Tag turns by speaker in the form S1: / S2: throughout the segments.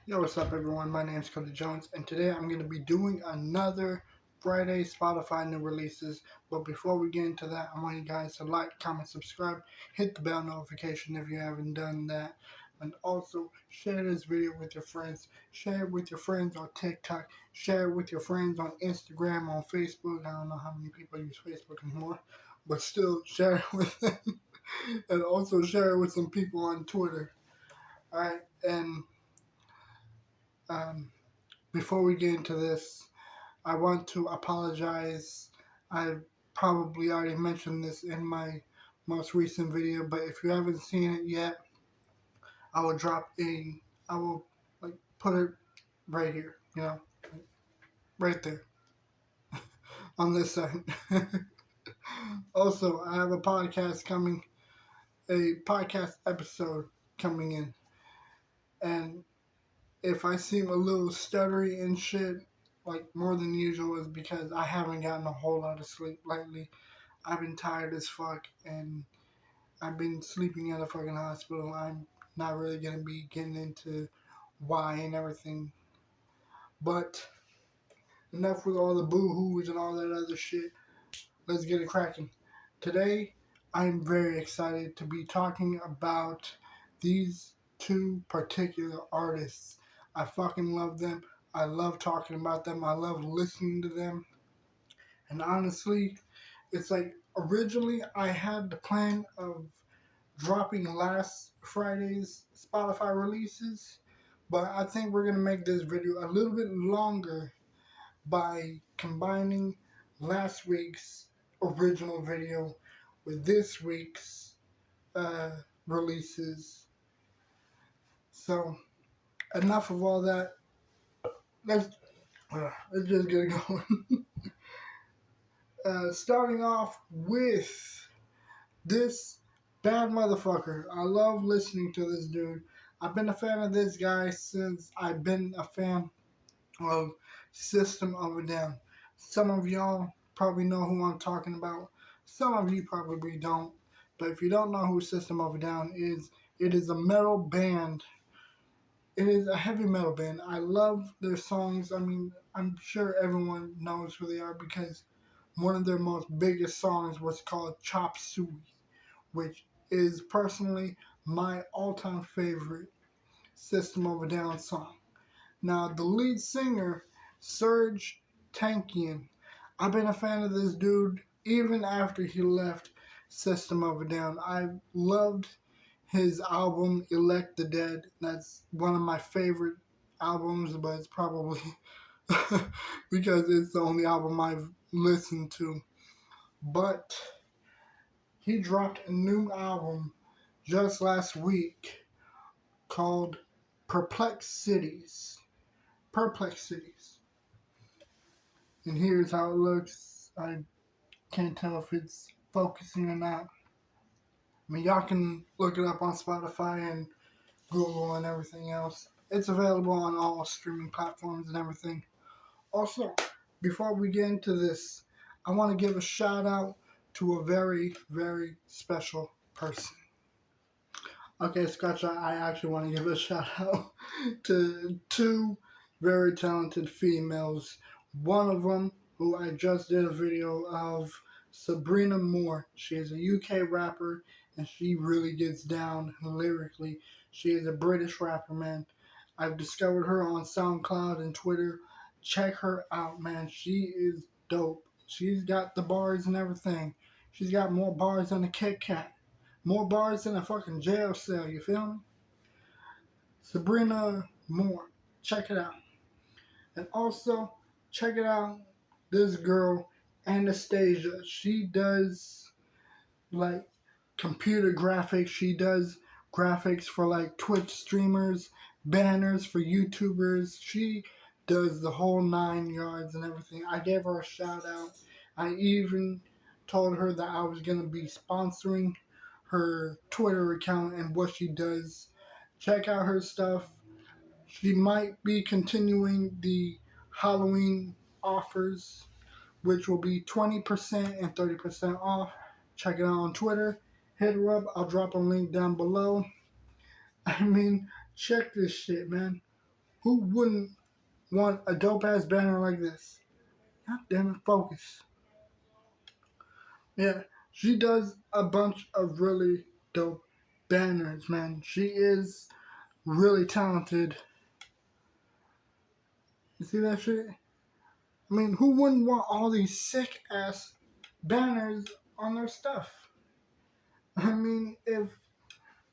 S1: Yo, what's up, everyone? My name is Cody Jones, and today I'm going to be doing another Friday Spotify new releases. But before we get into that, I want you guys to like, comment, subscribe, hit the bell notification if you haven't done that, and also share this video with your friends. Share it with your friends on TikTok. Share it with your friends on Instagram, on Facebook. I don't know how many people use Facebook anymore, but still share it with them, and also share it with some people on Twitter. All right, and um, before we get into this, I want to apologize. I probably already mentioned this in my most recent video, but if you haven't seen it yet, I will I will put it right here, right there on this side. Also, I have a podcast episode coming in, and if I seem a little stuttery and shit, like more than usual, is because I haven't gotten a whole lot of sleep lately. I've been tired as fuck, and I've been sleeping in a fucking hospital. I'm not really gonna be getting into why and everything, but enough with all the boo-hoos and all that other shit. Let's get it cracking. Today, I'm very excited to be talking about these two particular artists. I fucking love them. I love talking about them. I love listening to them. And honestly, it's like originally I had the plan of dropping last Friday's Spotify releases, but I think we're going to make this video a little bit longer by combining last week's original video with this week's uh, releases. So, enough of all that. Let's, let's just get it going. Starting off with this bad motherfucker. I love listening to this dude. I've been a fan of this guy since I've been a fan of System of a Down. Some of y'all probably know who I'm talking about. Some of you probably don't. But if you don't know who System of a Down is, it is a metal band. It is a heavy metal band. I love their songs. I mean, I'm sure everyone knows who they are because one of their most biggest songs was called Chop Suey, which is personally my all-time favorite System of a Down song. Now, the lead singer, Serj Tankian, I've been a fan of this dude even after he left System of a Down. I loved his album, Elect the Dead. That's one of my favorite albums, but it's probably because it's the only album I've listened to. But he dropped a new album just last week called Perplexities. Perplexities. And here's how it looks. I can't tell if it's focusing or not. I mean, y'all can look it up on Spotify and Google and everything else. It's available on all streaming platforms and everything. Also, before we get into this, I want to give a shout out to a very, very special person. Okay, Scotch, I actually want to give a shout out to two very talented females. One of them, who I just did a video of, Sabrina Moore. She is a UK rapper, and she really gets down lyrically. She is a British rapper, man. I've discovered her on SoundCloud and Twitter. Check her out, man. She is dope. She's got the bars and everything. She's got more bars than a Kit Kat. More bars than a fucking jail cell, you feel me? Sabrina Moore. Check it out. And also, check it out, this girl, Anastasia. She does, like, computer graphics. She does graphics for, like, Twitch streamers, banners for YouTubers. She does the whole 9 yards and everything. I gave her a shout out. I even told her that I was going to be sponsoring her Twitter account and what she does. Check out her stuff. She might be continuing the Halloween offers, which will be 20% and 30% off. Check it out on Twitter. Hit her up. I'll drop a link down below. I mean, check this shit, man. Who wouldn't want a dope ass banner like this? God damn it, focus. Yeah, she does a bunch of really dope banners, man. She is really talented. You see that shit? I mean, who wouldn't want all these sick ass banners on their stuff? I mean, if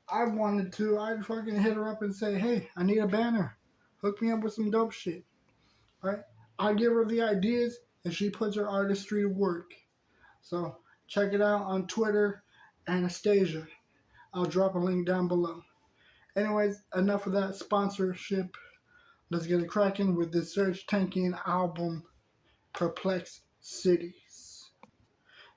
S1: I wanted to, I'd fucking hit her up and say, hey, I need a banner. Hook me up with some dope shit. Right? I give her the ideas and she puts her artistry to work. So check it out on Twitter, Anastasia. I'll drop a link down below. Anyways, enough of that sponsorship. Let's get it cracking with this Serj Tankian album, Perplexed Cities.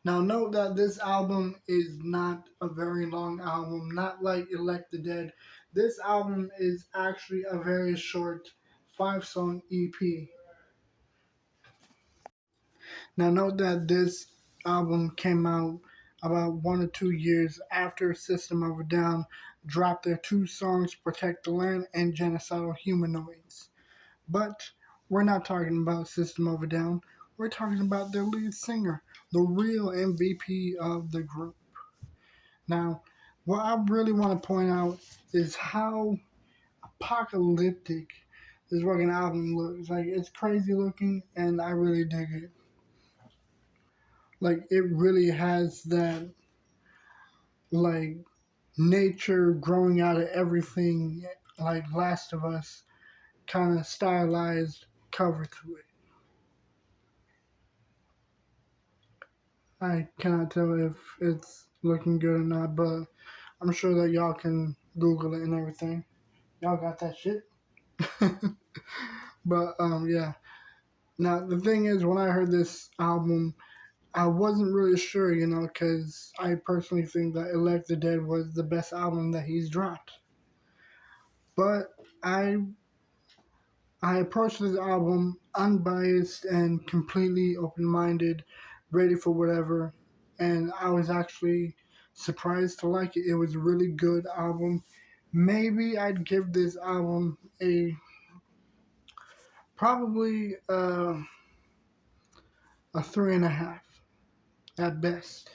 S1: Now note that this album is not a very long album, not like Elect the Dead. This album is actually a very short 5-song EP. Now note that this album came out about 1 or 2 years after System of a Down dropped their 2 songs, Protect the Land and Genocidal Humanoids. But we're not talking about System of a Down. We're talking about their lead singer, the real MVP of the group. Now, what I really want to point out is how apocalyptic this fucking album looks. Like, it's crazy looking, and I really dig it. Like, it really has that, like, nature growing out of everything, like Last of Us, kind of stylized cover to it. I cannot tell if it's looking good or not, but I'm sure that y'all can Google it and everything. Y'all got that shit. But yeah. Now the thing is, when I heard this album, I wasn't really sure, you know, because I personally think that Elect the Dead was the best album that he's dropped. But I approached this album unbiased and completely open-minded, ready for whatever, and I was actually surprised to like it. It was a really good album. Maybe I'd give this album probably a 3.5 at best,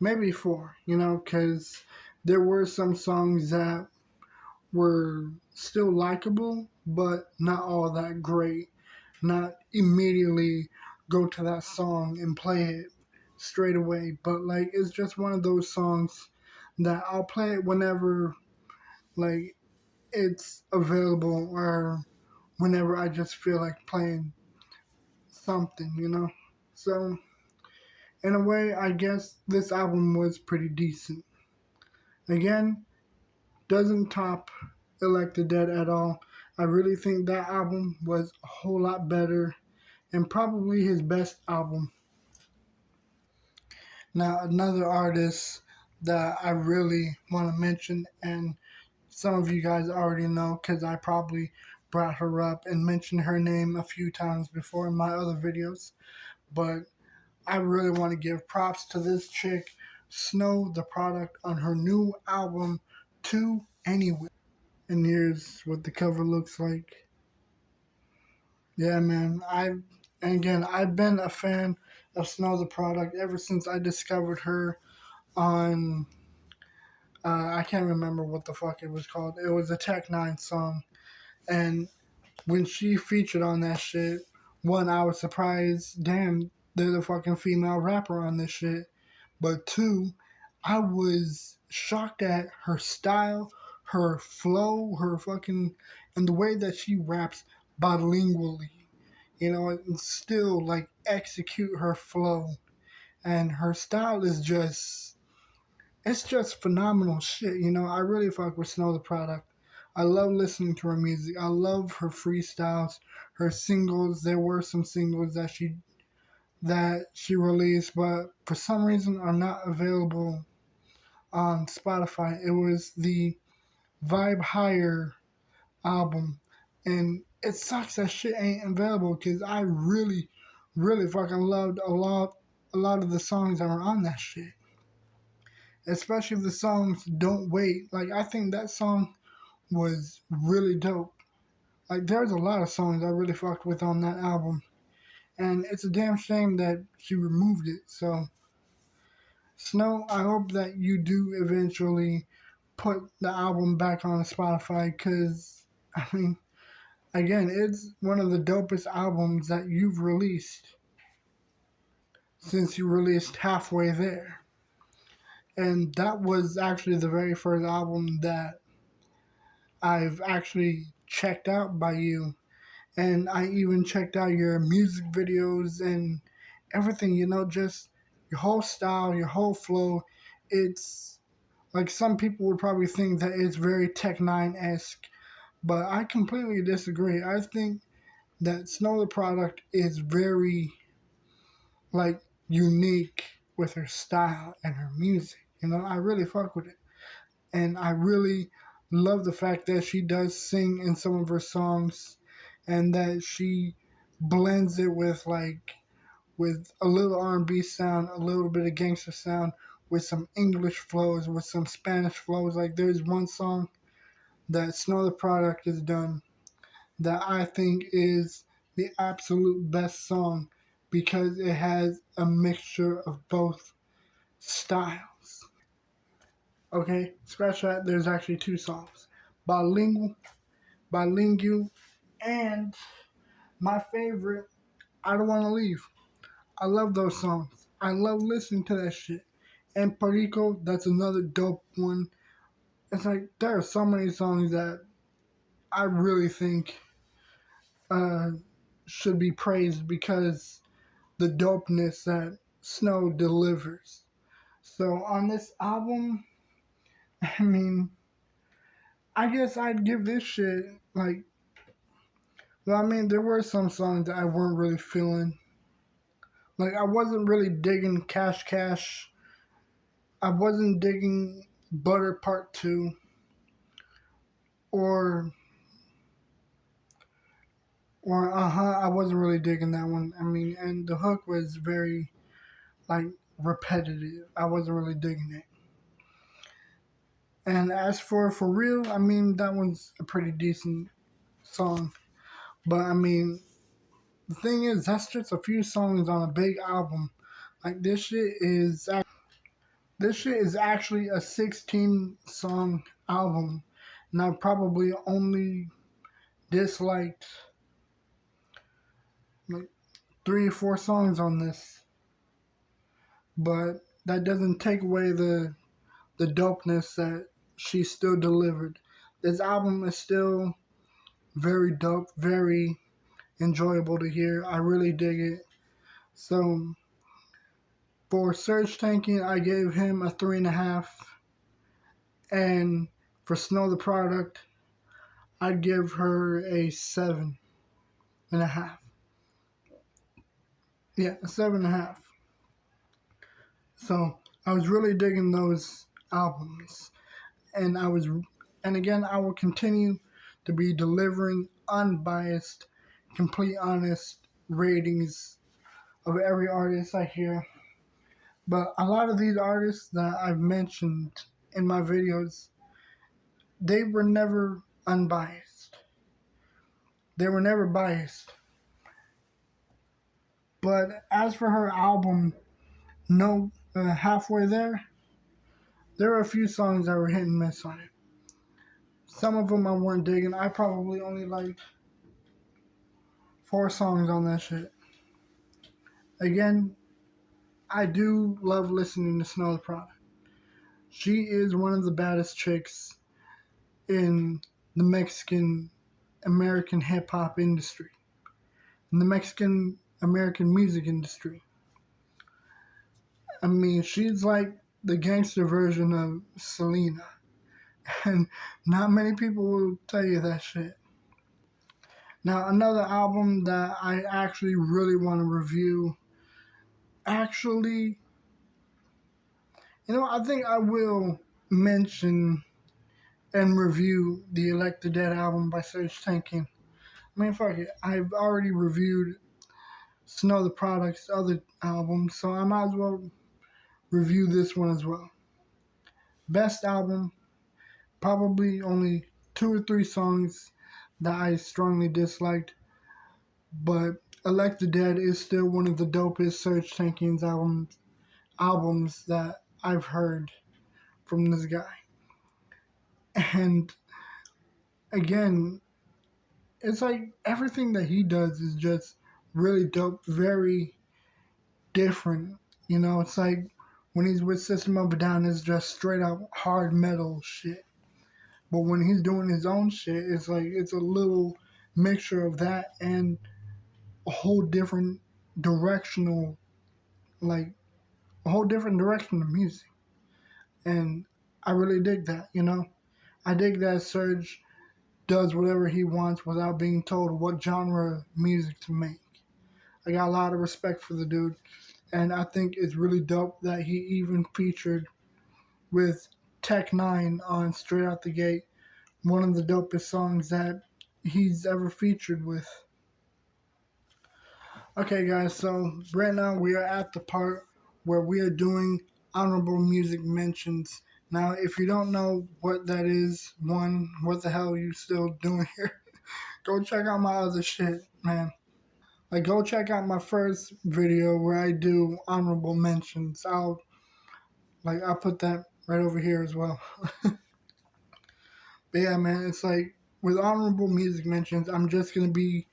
S1: maybe 4. You know, because there were some songs that were still likable, but not all that great. Not immediately go to that song and play it straight away, but like it's just one of those songs that I'll play it whenever like it's available or whenever I just feel like playing something, you know? So, in a way, I guess this album was pretty decent. Again, doesn't top Elect the Dead at all. I really think that album was a whole lot better and probably his best album. Now, another artist that I really want to mention, and some of you guys already know because I probably brought her up and mentioned her name a few times before in my other videos, but I really want to give props to this chick, Snow the Product, on her new album, 2 Anyway. And here's what the cover looks like. Yeah, man. I've been a fan of Snow the Product ever since I discovered her on I can't remember what the fuck it was called. It was a Tech Nine song, and when she featured on that shit, one, I was surprised. Damn, there's a fucking female rapper on this shit. But two, I was shocked at her style, her flow, her fucking, and the way that she raps bilingually. You know, and still like execute her flow, and her style is just, it's just phenomenal shit. You know, I really fuck with Snow the Product. I love listening to her music. I love her freestyles, her singles. There were some singles that she released, but for some reason are not available on Spotify. It was the Vibe Higher album, and it sucks that shit ain't available because I really, really fucking loved a lot of the songs that were on that shit. Especially the songs "Don't Wait." Like I think that song was really dope. Like, there's a lot of songs I really fucked with on that album. And it's a damn shame that she removed it. So, Snow, I hope that you do eventually put the album back on Spotify because, I mean, again, it's one of the dopest albums that you've released since you released Halfway There. And that was actually the very first album that I've actually checked out by you. And I even checked out your music videos and everything, just your whole style, your whole flow. It's like some people would probably think that it's very Tech Nine esque, but I completely disagree. I think that Snow the Product is very like unique with her style and her music. I really fuck with it. And I really love the fact that she does sing in some of her songs and that she blends it with a little R&B sound, a little bit of gangster sound, with some English flows, with some Spanish flows. Like there's one song that Snow the Product has done that I think is the absolute best song because it has a mixture of both styles. Okay, scratch that. There's actually two songs, bilingual, and my favorite, I Don't Want to Leave. I love those songs. I love listening to that shit. And Perico, that's another dope one. It's like there are so many songs that I really think uh, should be praised because the dopeness that Snow delivers. So on this album, I mean, I guess I'd give this shit like. Well, I mean, there were some songs that I weren't really feeling. Like I wasn't really digging Cash Cash. I wasn't digging Butter Part 2 or I wasn't really digging that one. I mean, and the hook was very like repetitive. I wasn't really digging it. And as for real, I mean that one's a pretty decent song. But I mean, the thing is, that's just a few songs on a big album. Like this shit is actually a 16 song album, and I probably only disliked like 3 or 4 songs on this. But that doesn't take away the dopeness that she still delivered. This album is still very dope, very enjoyable to hear. I really dig it. So for Serj Tankian, I gave him a 3.5, and for Snow the Product, I'd give her a 7.5. Yeah, a 7.5. So I was really digging those albums, and and again, I will continue to be delivering unbiased, complete honest ratings of every artist I hear. But a lot of these artists that I've mentioned in my videos, they were never unbiased. They were never biased. But as for her album, No Halfway there were a few songs that were hit and miss on it. Some of them I weren't digging. I probably only liked 4 songs on that shit. Again, I do love listening to Snow the Product. She is one of the baddest chicks in the Mexican American hip hop industry, in the Mexican American music industry. I mean, she's like the gangster version of Selena, and not many people will tell you that shit. Now, another album that I actually really want to review, actually, I think I will mention and review the Elect the Dead album by Serj Tankian. I mean, fuck it. I've already reviewed Snow the Product's other albums, so I might as well review this one as well. Best album, probably only 2 or 3 songs that I strongly disliked. But Elect the Dead is still one of the dopest Serj Tankian's albums that I've heard from this guy. And again, it's like everything that he does is just really dope, very different. You know, it's like when he's with System of a Down, it's just straight up hard metal shit. But when he's doing his own shit, it's like it's a little mixture of that and a whole different directional, like a whole different direction of music. And I really dig that, you know? I dig that Serj does whatever he wants without being told what genre of music to make. I got a lot of respect for the dude, and I think it's really dope that he even featured with Tech Nine on Straight Out the Gate, one of the dopest songs that he's ever featured with. Okay, guys, so right now we are at the part where we are doing honorable music mentions. Now, if you don't know what that is, one, what the hell are you still doing here? Go check out my other shit, man. Like, go check out my first video where I do honorable mentions. I'll put that right over here as well. But yeah, man, it's like with honorable music mentions, I'm just gonna be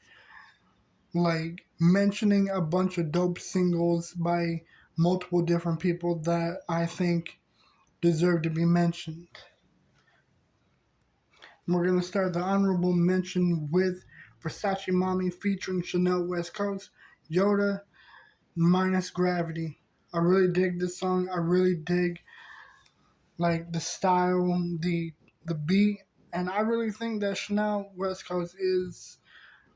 S1: like mentioning a bunch of dope singles by multiple different people that I think deserve to be mentioned. And we're gonna start the honorable mention with Versace Mommy featuring Chanel West Coast, Yoda minus Gravity. I really dig this song. I really dig like the style, the beat, and I really think that Chanel West Coast is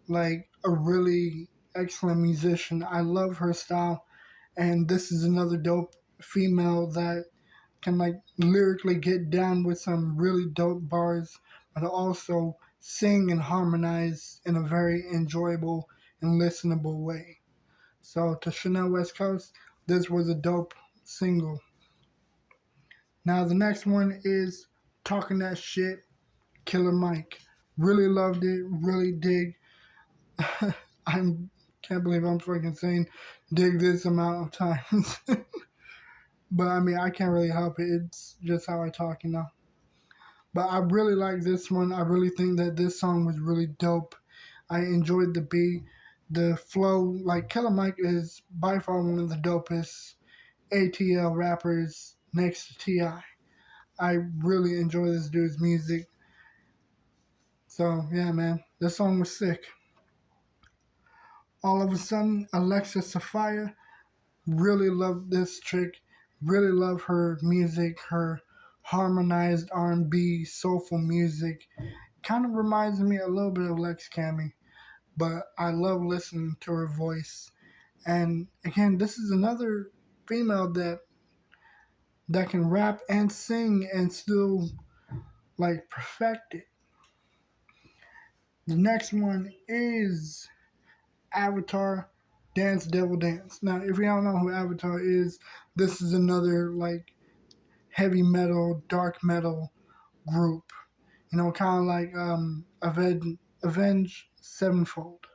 S1: like a really excellent musician. I love her style, and this is another dope female that can like lyrically get down with some really dope bars, but also sing and harmonize in a very enjoyable and listenable way. So to Chanel West Coast, this was a dope single. Now the next one is Talking That Shit, Killer Mike. Really loved it, really dig. I can't believe I'm fucking saying dig this amount of times. But I mean, I can't really help it. It's just how I talk, you know. But I really like this one. I really think that this song was really dope. I enjoyed the beat, the flow. Like, Killer Mike is by far one of the dopest ATL rappers next to T.I. I really enjoy this dude's music. So, yeah, man, this song was sick. All of a sudden, Alexis Sophia, really love this chick. Really love her music, her harmonized R&B, soulful music. Kind of reminds me a little bit of Lex Cammy, but I love listening to her voice. And again, this is another female that can rap and sing and still like perfect it. The next one is Avatar Dance Devil Dance. Now, if you don't know who Avatar is, this is another like heavy metal, dark metal group. You know, kind of like Avenged Sevenfold.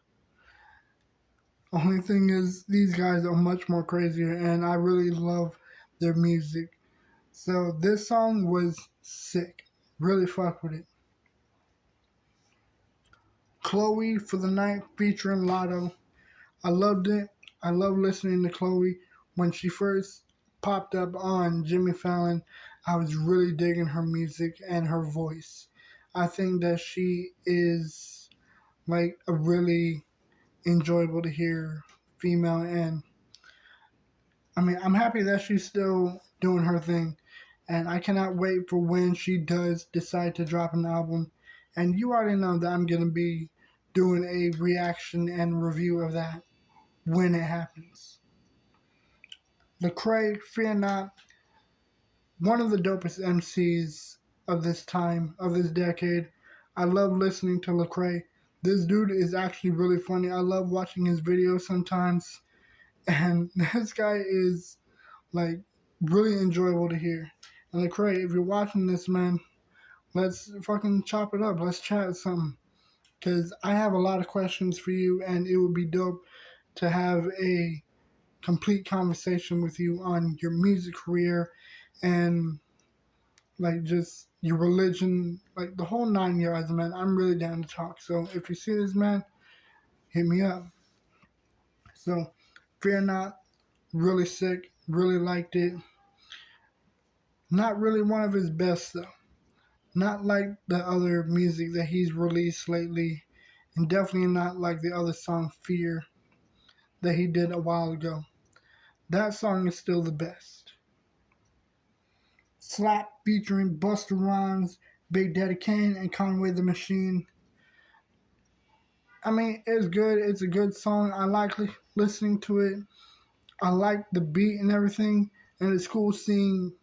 S1: Only thing is, these guys are much more crazier, and I really love their music. So this song was sick. Really fuck with it. Chloe for the Night featuring Lotto. I loved it. I love listening to Chloe. When she first popped up on Jimmy Fallon, I was really digging her music and her voice. I think that she is like a really enjoyable to hear female, and I mean, I'm happy that she's still doing her thing, and I cannot wait for when she does decide to drop an album. And you already know that I'm gonna be doing a reaction and review of that when it happens. Lecrae, fear not, one of the dopest MCs of this time, of this decade. I love listening to Lecrae. This dude is actually really funny. I love watching his videos sometimes, and this guy is like really enjoyable to hear. And Lecrae, if you're watching this, man, let's fucking chop it up. Let's chat something. because I have a lot of questions for you, and it would be dope to have a complete conversation with you on your music career and like just your religion, like the whole 9 yards, man. I'm really down to talk. So if you see this, man, hit me up. So fear not, really sick, really liked it. Not really one of his best though. Not like the other music that he's released lately, and definitely not like the other song Fear that he did a while ago. That song is still the best. Slap featuring Busta Rhymes, Big Daddy Kane, and Conway the Machine. I mean, it's good. It's a good song. I like listening to it. I like the beat and everything. And it's cool seeing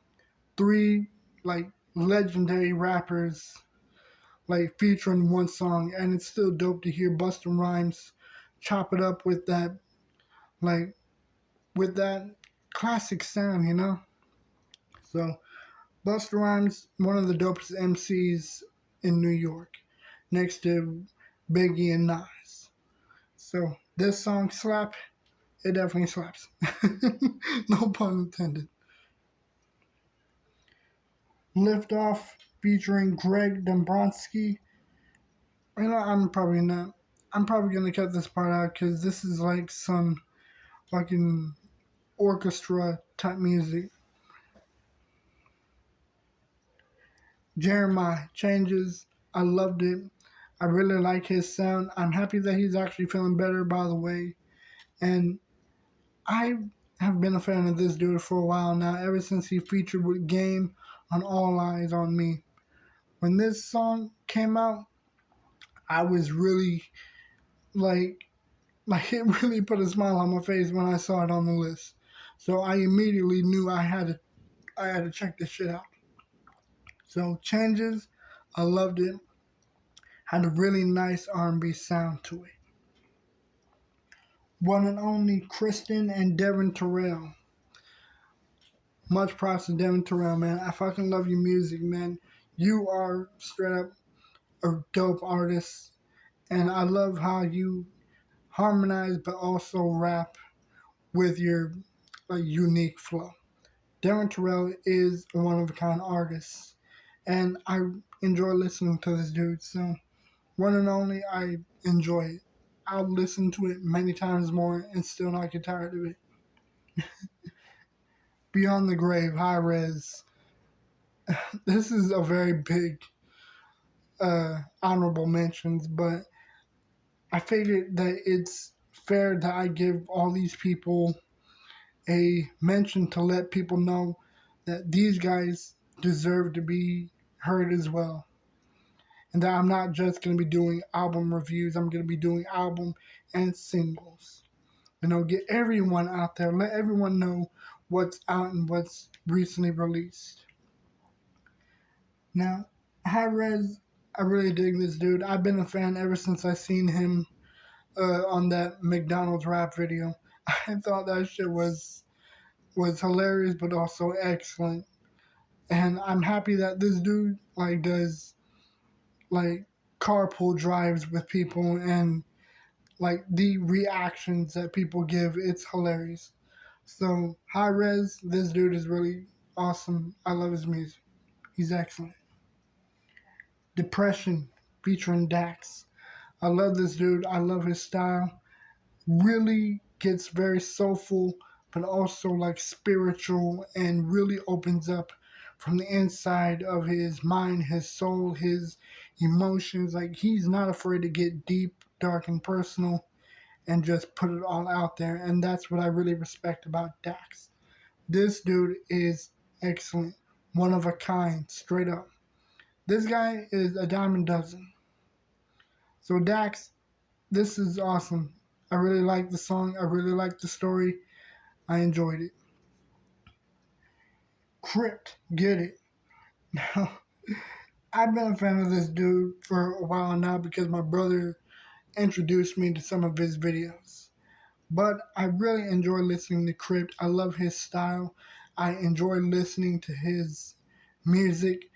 S1: three like legendary rappers like featuring one song. And it's still dope to hear Busta Rhymes chop it up with that like with that classic sound, you know? So Busta Rhymes, one of the dopest MCs in New York, next to Biggie and Nas. So this song slap, it definitely slaps. No pun intended. Lift Off featuring Greg Dombrowski. You know, I'm probably not. I'm probably gonna cut this part out because this is like some fucking orchestra type music. Jeremiah Changes. I loved it. I really like his sound. I'm happy that he's actually feeling better, by the way. And I have been a fan of this dude for a while now, ever since he featured with Game on All Eyes on Me. When this song came out, I was really like it really put a smile on my face when I saw it on the list. So I immediately knew I had to check this shit out. So Changes, I loved it. Had a really nice R&B sound to it. One and only Kristen and Devin Terrell. Much props to Devin Terrell, man. I fucking love your music, man. You are straight up a dope artist, and I love how you harmonize but also rap with your unique flow. Devin Terrell is a one of a kind artist, and I enjoy listening to this dude. So, one and only, I enjoy it. I'll listen to it many times more and still not get tired of it. Beyond the Grave, High Res. This is a very big honorable mentions, but I figured that it's fair that I give all these people a mention to let people know that these guys deserve to be heard as well. And that I'm not just going to be doing album reviews, I'm going to be doing album and singles. You know, get everyone out there, let everyone know what's out and what's recently released. Now, High Res, I really dig this dude. I've been a fan ever since I seen him on that McDonald's rap video. I thought that shit was hilarious, but also excellent. And I'm happy that this dude like does like carpool drives with people and like the reactions that people give. It's hilarious. So High Res, this dude is really awesome. I love his music. He's excellent. Depression featuring Dax. I love this dude. I love his style. Really gets very soulful, but also like spiritual and really opens up from the inside of his mind, his soul, his emotions. Like he's not afraid to get deep, dark, and personal and just put it all out there. And that's what I really respect about Dax. This dude is excellent. One of a kind, straight up. This guy is a dime a dozen. So Dax, this is awesome. I really like the song. I really like the story. I enjoyed it. Crypt, get it. Now, I've been a fan of this dude for a while now because my brother introduced me to some of his videos. But I really enjoy listening to Crypt. I love his style. I enjoy listening to his music.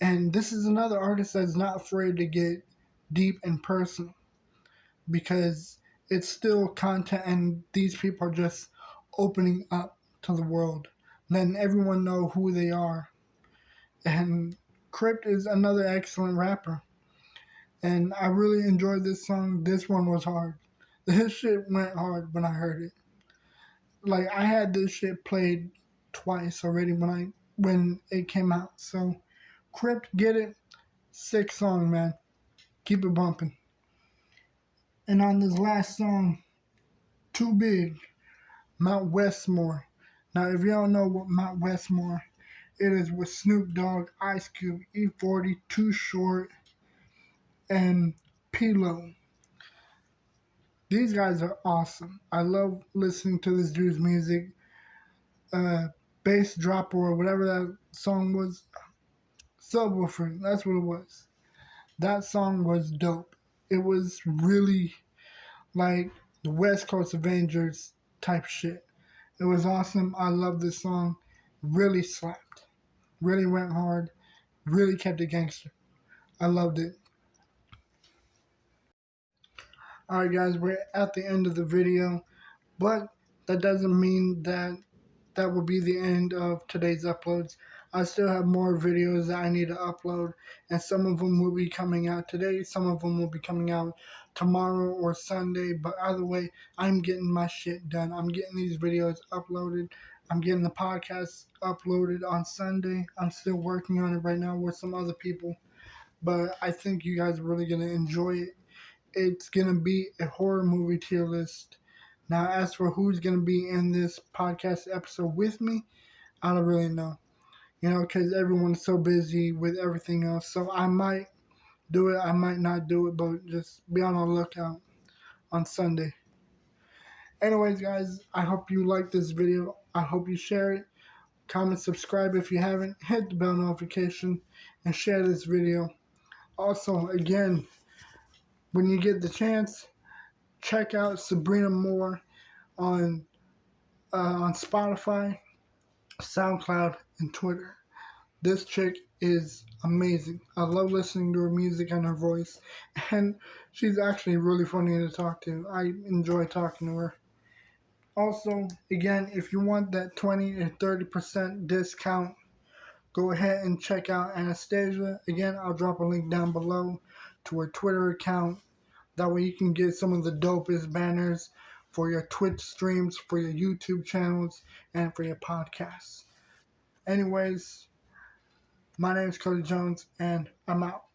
S1: And this is another artist that's not afraid to get deep and personal, because it's still content and these people are just opening up to the world, letting everyone know who they are. And Crypt is another excellent rapper. And I really enjoyed this song. This one was hard. This shit went hard when I heard it. Like, I had this shit played twice already when it came out. So Crypt, get it. Sick song, man. Keep it bumping. And on this last song, Too Big, Mount Westmore. Now, if you don't know what Mount Westmore, it is with Snoop Dogg, Ice Cube, E40, Too Short, and P-Lo. These guys are awesome. I love listening to this dude's music. Bass drop or whatever that song was. Subwoofer, that's what it was. That song was dope. It was really like the West Coast Avengers type shit. It was awesome. I love this song. Really slapped. Really went hard. Really kept it gangster. I loved it. Alright guys, we're at the end of the video, but that doesn't mean that will be the end of today's uploads. I still have more videos that I need to upload, and some of them will be coming out today, some of them will be coming out tomorrow or Sunday, but either way, I'm getting my shit done. I'm getting these videos uploaded. I'm getting the podcast uploaded on Sunday. I'm still working on it right now with some other people, but I think you guys are really going to enjoy it. It's going to be a horror movie tier list. Now, as for who's going to be in this podcast episode with me, I don't really know. You know, because everyone's so busy with everything else. So I might do it, I might not do it, but just be on the lookout on Sunday. Anyways, guys, I hope you like this video. I hope you share it. Comment, subscribe if you haven't. Hit the bell notification and share this video. Also, again, when you get the chance, check out Sabrina Moore on Spotify, SoundCloud, and Twitter. This chick is amazing. I love listening to her music and her voice, and she's actually really funny to talk to. I enjoy talking to her. Also, again, if you want that 20 or 30% discount, go ahead and check out Anastasia. Again, I'll drop a link down below to her Twitter account. That way you can get some of the dopest banners for your Twitch streams, for your YouTube channels, and for your podcasts. Anyways, my name is Cody Jones, and I'm out.